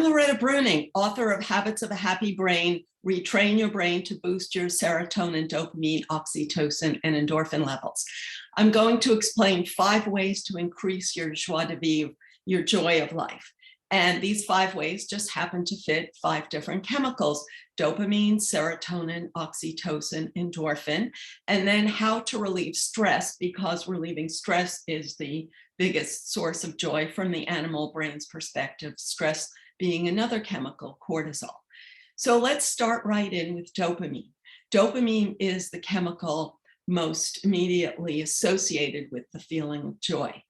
Loretta Breuning, author of Habits of a Happy Brain, Retrain Your Brain to Boost Your Serotonin, Dopamine, Oxytocin, and Endorphin levels. I'm going to explain 5 ways to increase your joie de vivre, your joy of life. And these 5 ways just happen to fit 5 different chemicals: dopamine, serotonin, oxytocin, endorphin, and then how to relieve stress, because relieving stress is the biggest source of joy from the animal brain's perspective, stress being another chemical, cortisol. So let's start right in with dopamine. Dopamine is the chemical most immediately associated with the feeling of joy.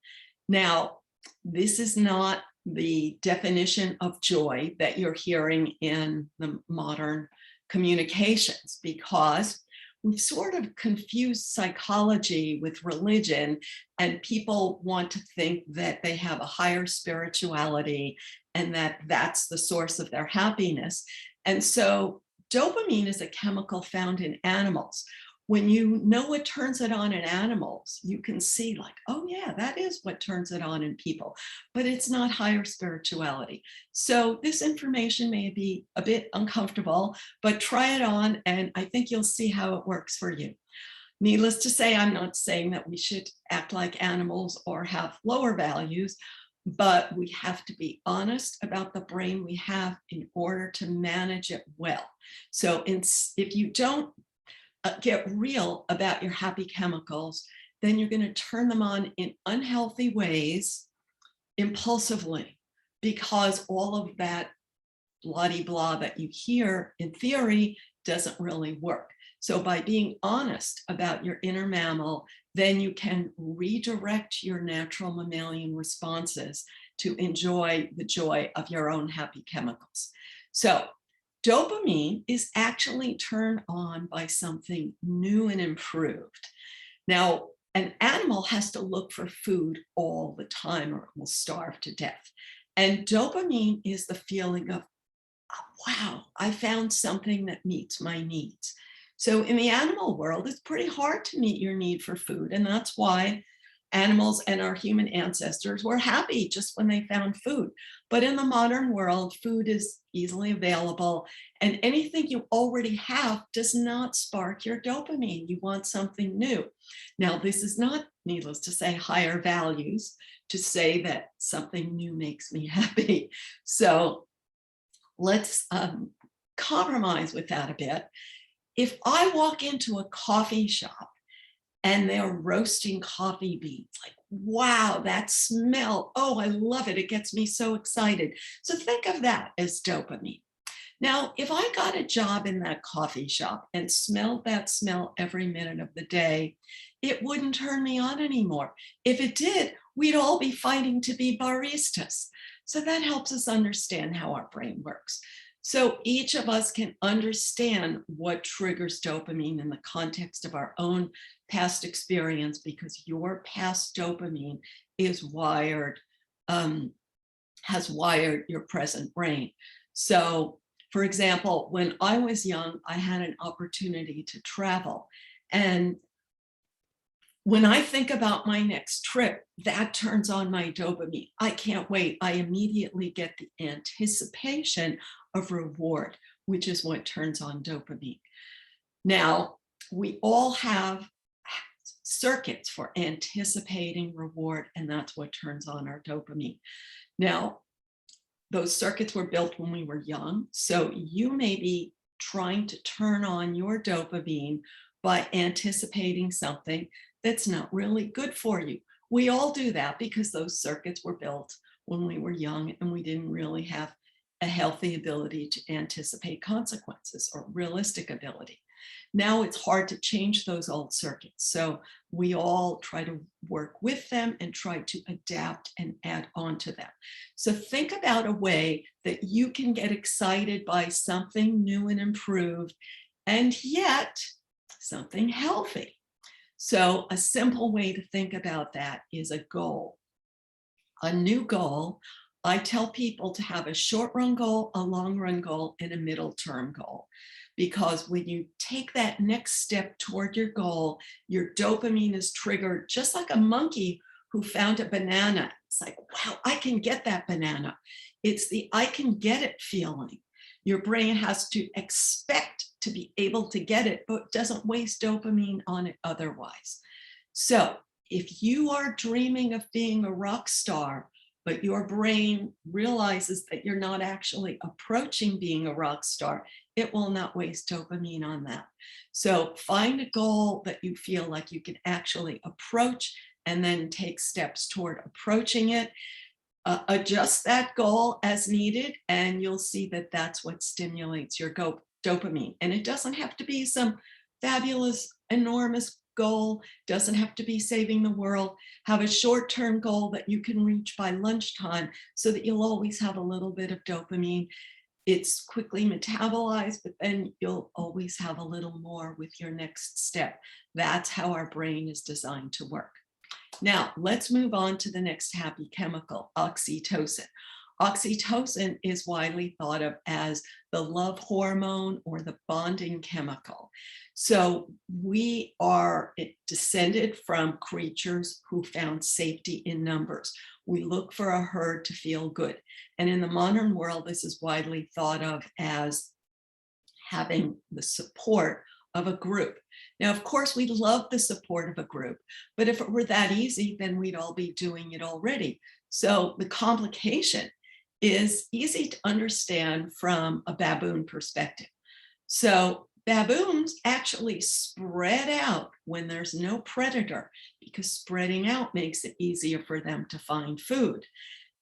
Now, this is not the definition of joy that you're hearing in the modern communications, because we've sort of confused psychology with religion, and people want to think that they have a higher spirituality and that that's the source of their happiness. And so dopamine is a chemical found in animals. When you know what turns it on in animals, you can see like, oh yeah, that is what turns it on in people, but it's not higher spirituality. So this information may be a bit uncomfortable, but try it on and I think you'll see how it works for you. Needless to say, I'm not saying that we should act like animals or have lower values, but we have to be honest about the brain we have in order to manage it well. So if you don't get real about your happy chemicals, then you're going to turn them on in unhealthy ways impulsively, because all of that blah-de-blah that you hear in theory doesn't really work. So by being honest about your inner mammal, then you can redirect your natural mammalian responses to enjoy the joy of your own happy chemicals. So dopamine is actually turned on by something new and improved. Now, an animal has to look for food all the time or it will starve to death. And dopamine is the feeling of, oh, wow, I found something that meets my needs. So in the animal world, it's pretty hard to meet your need for food. And that's why animals and our human ancestors were happy just when they found food. But in the modern world, food is easily available, and anything you already have does not spark your dopamine. You want something new. Now, this is not, needless to say, higher values to say that something new makes me happy. So let's compromise with that a bit. If I walk into a coffee shop and they're roasting coffee beans, like, wow, that smell, oh, I love it. It gets me so excited. So think of that as dopamine. Now, if I got a job in that coffee shop and smelled that smell every minute of the day, it wouldn't turn me on anymore. If it did, we'd all be fighting to be baristas. So that helps us understand how our brain works. So each of us can understand what triggers dopamine in the context of our own past experience, because your past dopamine is wired, has wired your present brain. So for example, when I was young, I had an opportunity to travel. And when I think about my next trip, that turns on my dopamine. I can't wait. I immediately get the anticipation of reward, which is what turns on dopamine. Now, we all have circuits for anticipating reward, and that's what turns on our dopamine. Now, those circuits were built when we were young, so you may be trying to turn on your dopamine by anticipating something that's not really good for you. We all do that because those circuits were built when we were young and we didn't really have a healthy ability to anticipate consequences or realistic ability. Now it's hard to change those old circuits. So we all try to work with them and try to adapt and add on to them. So think about a way that you can get excited by something new and improved, and yet something healthy. So a simple way to think about that is a goal. A new goal, I tell people to have a short-run goal, a long-run goal, and a middle-term goal. Because when you take that next step toward your goal, your dopamine is triggered, just like a monkey who found a banana. It's like, wow, I can get that banana. It's the I can get it feeling. Your brain has to expect to be able to get it, but doesn't waste dopamine on it otherwise. So if you are dreaming of being a rock star, but your brain realizes that you're not actually approaching being a rock star, it will not waste dopamine on that. So find a goal that you feel like you can actually approach and then take steps toward approaching it. Adjust that goal as needed, and you'll see that that's what stimulates your dopamine. And it doesn't have to be some fabulous, enormous goal, doesn't have to be saving the world. Have a short-term goal that you can reach by lunchtime so that you'll always have a little bit of dopamine. It's quickly metabolized, but then you'll always have a little more with your next step. That's how our brain is designed to work. Now, let's move on to the next happy chemical, oxytocin. Oxytocin is widely thought of as the love hormone or the bonding chemical. So we are descended from creatures who found safety in numbers. We look for a herd to feel good. And in the modern world, this is widely thought of as having the support of a group. Now, of course, we love the support of a group, but if it were that easy, then we'd all be doing it already. So the complication is easy to understand from a baboon perspective. So baboons actually spread out when there's no predator, because spreading out makes it easier for them to find food.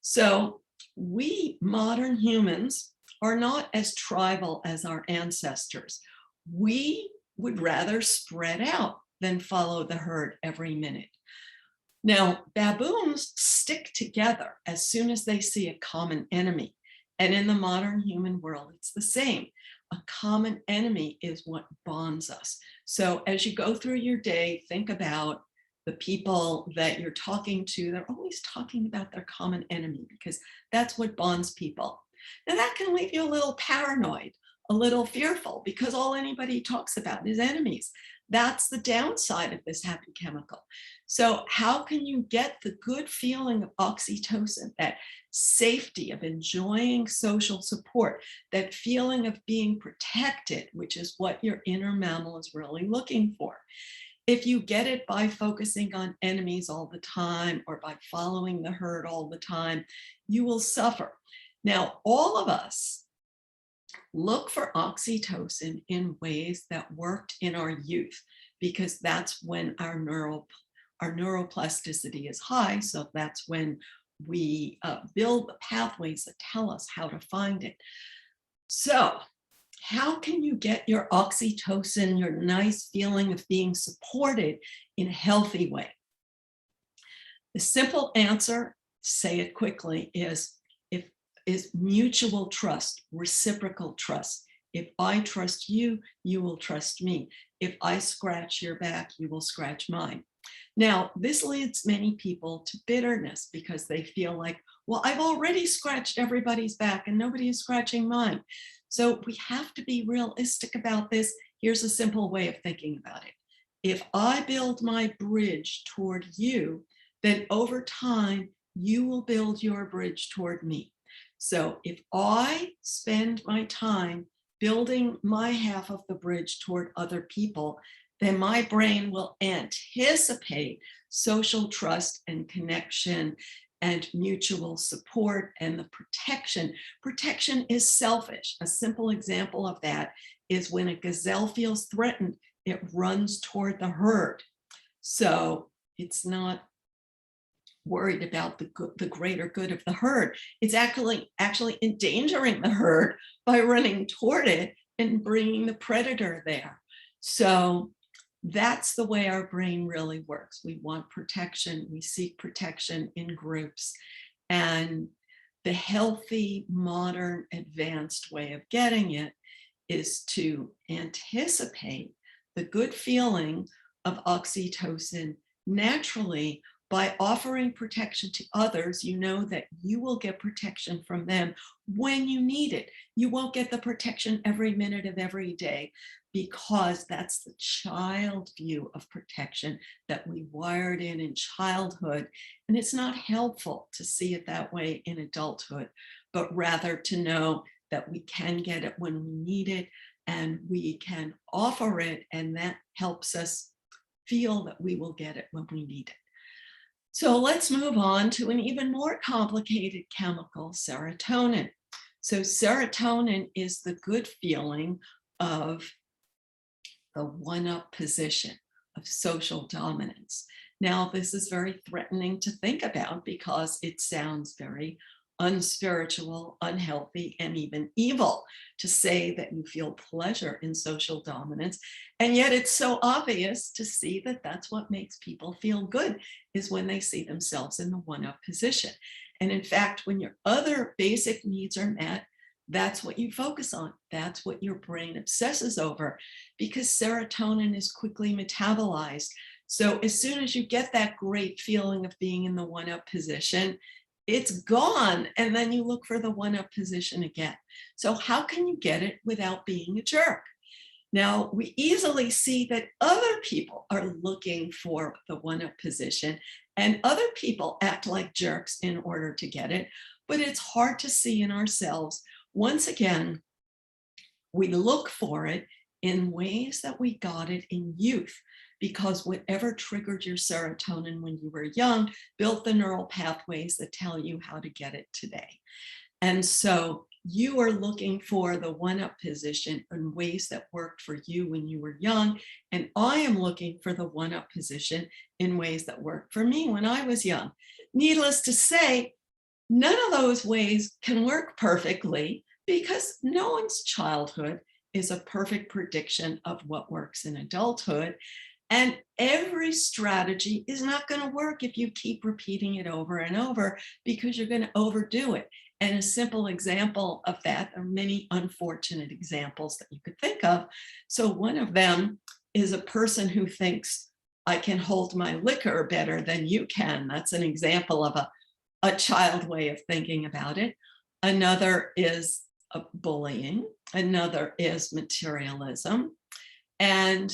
So we modern humans are not as tribal as our ancestors. We would rather spread out than follow the herd every minute. Now, baboons stick together as soon as they see a common enemy. And in the modern human world, it's the same. A common enemy is what bonds us. So as you go through your day, think about the people that you're talking to. They're always talking about their common enemy because that's what bonds people. Now that can leave you a little paranoid, a little fearful, because all anybody talks about is enemies. That's the downside of this happy chemical. So how can you get the good feeling of oxytocin, that safety of enjoying social support, that feeling of being protected, which is what your inner mammal is really looking for? If you get it by focusing on enemies all the time or by following the herd all the time, you will suffer. Now, all of us look for oxytocin in ways that worked in our youth, because that's when our neuroplasticity is high. So that's when we build the pathways that tell us how to find it. So how can you get your oxytocin, your nice feeling of being supported, in a healthy way? The simple answer, say it quickly, is mutual trust, reciprocal trust. If I trust you, you will trust me. If I scratch your back, you will scratch mine. Now, this leads many people to bitterness because they feel like, well, I've already scratched everybody's back and nobody is scratching mine. So we have to be realistic about this. Here's a simple way of thinking about it. If I build my bridge toward you, then over time, you will build your bridge toward me. So if I spend my time building my half of the bridge toward other people, then my brain will anticipate social trust and connection and mutual support and the protection. Protection is selfish. A simple example of that is when a gazelle feels threatened, it runs toward the herd. So it's not worried about the greater good of the herd. It's actually endangering the herd by running toward it and bringing the predator there. So that's the way our brain really works. We want protection. We seek protection in groups. And the healthy, modern, advanced way of getting it is to anticipate the good feeling of oxytocin naturally. By offering protection to others, you know that you will get protection from them when you need it. You won't get the protection every minute of every day, because that's the child view of protection that we wired in childhood. And it's not helpful to see it that way in adulthood. but rather to know that we can get it when we need it and we can offer it, and that helps us feel that we will get it when we need it. So let's move on to an even more complicated chemical, serotonin. So serotonin is the good feeling of the one-up position, of social dominance. Now, this is very threatening to think about because it sounds very unspiritual, unhealthy, and even evil to say that you feel pleasure in social dominance. And yet it's so obvious to see that that's what makes people feel good, is when they see themselves in the one-up position. And in fact, when your other basic needs are met, that's what you focus on. That's what your brain obsesses over, because serotonin is quickly metabolized. So as soon as you get that great feeling of being in the one-up position, it's gone, and then you look for the one-up position again. So how can you get it without being a jerk? Now, we easily see that other people are looking for the one-up position, and other people act like jerks in order to get it, but it's hard to see in ourselves. Once again, we look for it in ways that we got it in youth, because whatever triggered your serotonin when you were young built the neural pathways that tell you how to get it today. And so you are looking for the one-up position in ways that worked for you when you were young, and I am looking for the one-up position in ways that worked for me when I was young. Needless to say, none of those ways can work perfectly, because no one's childhood is a perfect prediction of what works in adulthood. And every strategy is not going to work if you keep repeating it over and over, because you're going to overdo it. And a simple example of that, there are many unfortunate examples that you could think of. So one of them is a person who thinks, I can hold my liquor better than you can. That's an example of a child way of thinking about it. Another is bullying. Another is materialism. And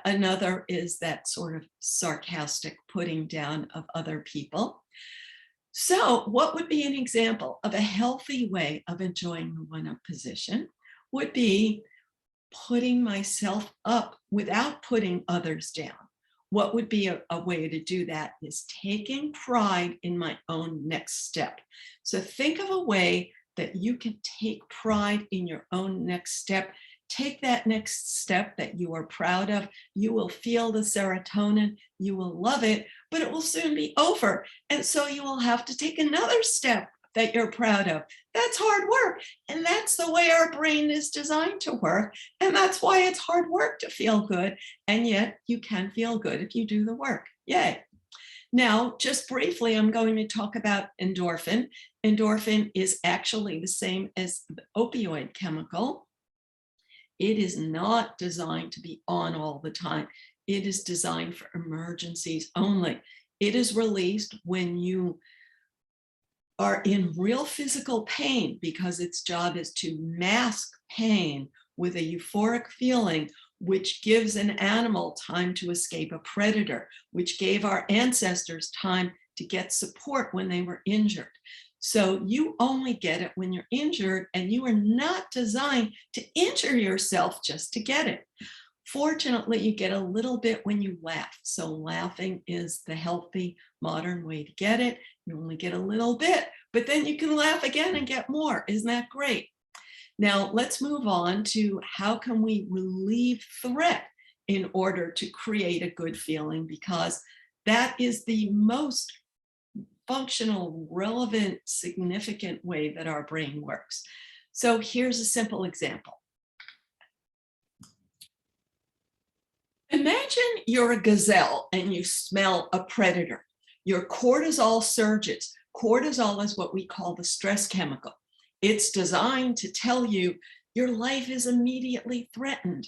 another is that sort of sarcastic putting down of other people. So what would be an example of a healthy way of enjoying the one-up position? Would be putting myself up without putting others down. What would be a way to do that is taking pride in my own next step. So think of a way that you can take pride in your own next step. Take that next step that you are proud of. You will feel the serotonin, you will love it, but it will soon be over. And so you will have to take another step that you're proud of. That's hard work. And that's the way our brain is designed to work. And that's why it's hard work to feel good. And yet you can feel good if you do the work. Yay. Now, just briefly, I'm going to talk about endorphin. Endorphin is actually the same as the opioid chemical. It is not designed to be on all the time. It is designed for emergencies only. It is released when you are in real physical pain, because its job is to mask pain with a euphoric feeling, which gives an animal time to escape a predator, which gave our ancestors time to get support when they were injured. So you only get it when you're injured, and you are not designed to injure yourself just to get it. Fortunately, you get a little bit when you laugh. So laughing is the healthy modern way to get it. You only get a little bit, but then you can laugh again and get more. Isn't that great? Now let's move on to how can we relieve threat in order to create a good feeling, because that is the most functional, relevant, significant way that our brain works. So here's a simple example. Imagine you're a gazelle and you smell a predator. Your cortisol surges. Cortisol is what we call the stress chemical. It's designed to tell you your life is immediately threatened.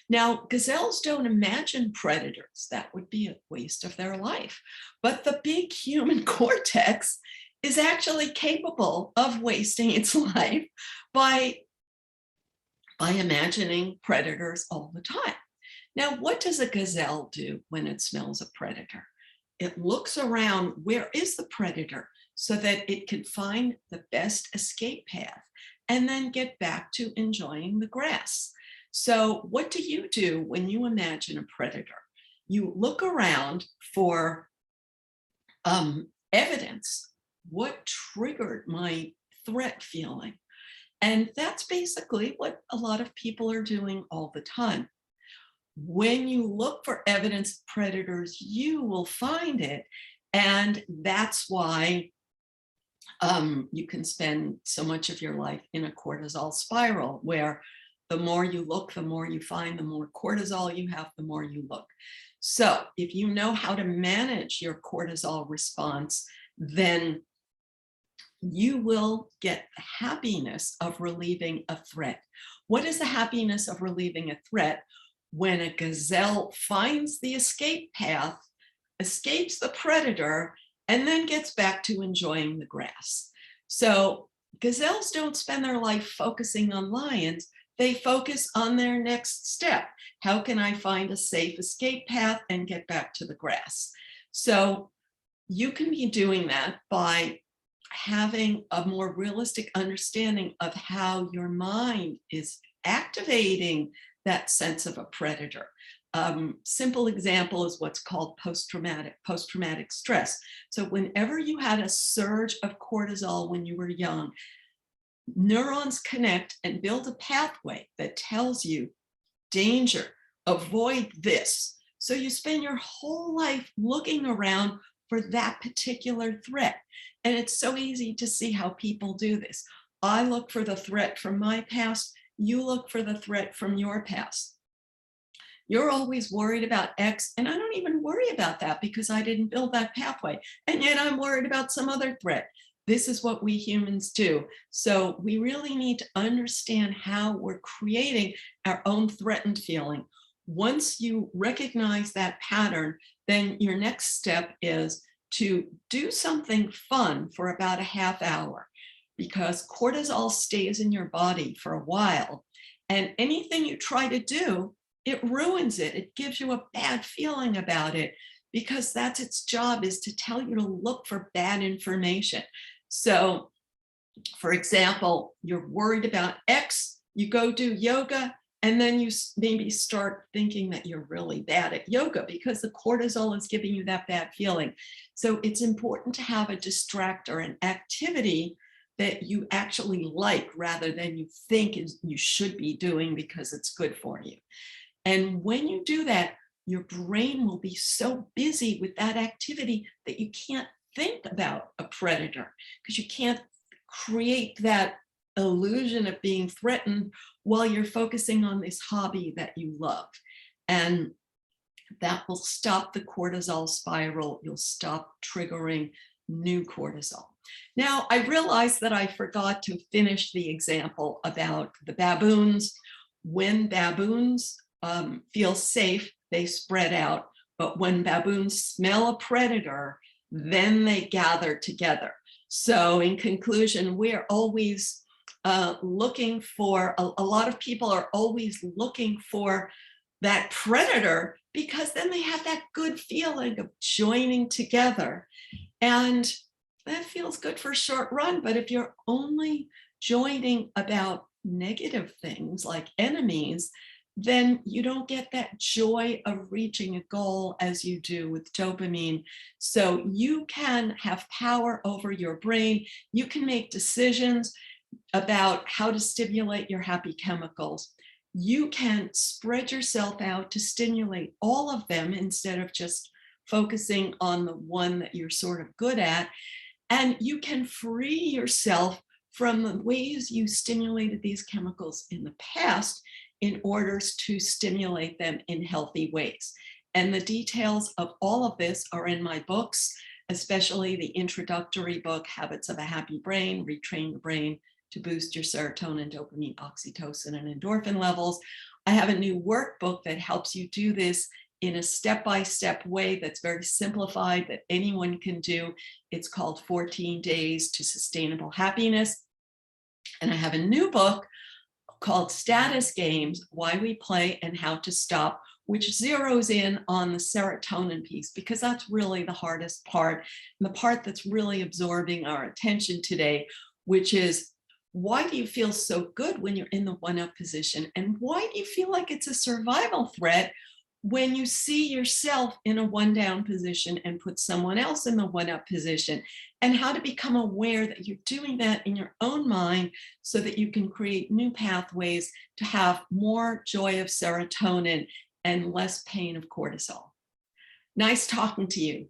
Now, gazelles don't imagine predators. That would be a waste of their life. But the big human cortex is actually capable of wasting its life by imagining predators all the time. Now, what does a gazelle do when it smells a predator? It looks around, where is the predator? so that it can find the best escape path and then get back to enjoying the grass. So what do you do when you imagine a predator? You look around for evidence. What triggered my threat feeling? And that's basically what a lot of people are doing all the time. When you look for evidence of predators, you will find it. And that's why you can spend so much of your life in a cortisol spiral, where the more you look, the more you find, the more cortisol you have, the more you look. So if you know how to manage your cortisol response, then you will get the happiness of relieving a threat. What is the happiness of relieving a threat? When a gazelle finds the escape path, escapes the predator, and then gets back to enjoying the grass. So gazelles don't spend their life focusing on lions. They focus on their next step. How can I find a safe escape path and get back to the grass? So you can be doing that by having a more realistic understanding of how your mind is activating that sense of a predator. Simple example is what's called post-traumatic stress. So whenever you had a surge of cortisol when you were young, neurons connect and build a pathway that tells you danger, avoid this. So you spend your whole life looking around for that particular threat. And it's so easy to see how people do this. I look for the threat from my past. You look for the threat from your past. You're always worried about X, and I don't even worry about that because I didn't build that pathway. And yet I'm worried about some other threat. This is what we humans do. So we really need to understand how we're creating our own threatened feeling. Once you recognize that pattern, then your next step is to do something fun for about a half hour, because cortisol stays in your body for a while. And anything you try to do, it ruins it. It gives you a bad feeling about it, because that's its job, is to tell you to look for bad information. So, for example, you're worried about X, you go do yoga, and then you maybe start thinking that you're really bad at yoga because the cortisol is giving you that bad feeling. So it's important to have a distractor, an activity that you actually like rather than you think you should be doing because it's good for you. And when you do that, your brain will be so busy with that activity that you can't think about a predator, because you can't create that illusion of being threatened while you're focusing on this hobby that you love. And that will stop the cortisol spiral. You'll stop triggering new cortisol. Now, I realized that I forgot to finish the example about the baboons. When baboons feel safe, they spread out. But when baboons smell a predator, then they gather together. So in conclusion, we're always looking for, a lot of people are always looking for that predator, because then they have that good feeling of joining together. And that feels good for a short run. But if you're only joining about negative things like enemies, then you don't get that joy of reaching a goal as you do with dopamine. So you can have power over your brain. You can make decisions about how to stimulate your happy chemicals. You can spread yourself out to stimulate all of them instead of just focusing on the one that you're sort of good at. And you can free yourself from the ways you stimulated these chemicals in the past in order to stimulate them in healthy ways. And the details of all of this are in my books, especially the introductory book, Habits of a Happy Brain, Retrain Your Brain to Boost Your Serotonin, Dopamine, Oxytocin, and Endorphin levels. I have a new workbook that helps you do this in a step-by-step way that's very simplified, that anyone can do. It's called 14 Days to Sustainable Happiness. And I have a new book called Status Games, Why We Play and How to Stop which zeroes in on the serotonin piece, because that's really the hardest part, and the part that's really absorbing our attention today, which is, why do you feel so good when you're in the one-up position? And why do you feel like it's a survival threat when you see yourself in a one-down position and put someone else in the one-up position? And how to become aware that you're doing that in your own mind so that you can create new pathways to have more joy of serotonin and less pain of cortisol. Nice talking to you.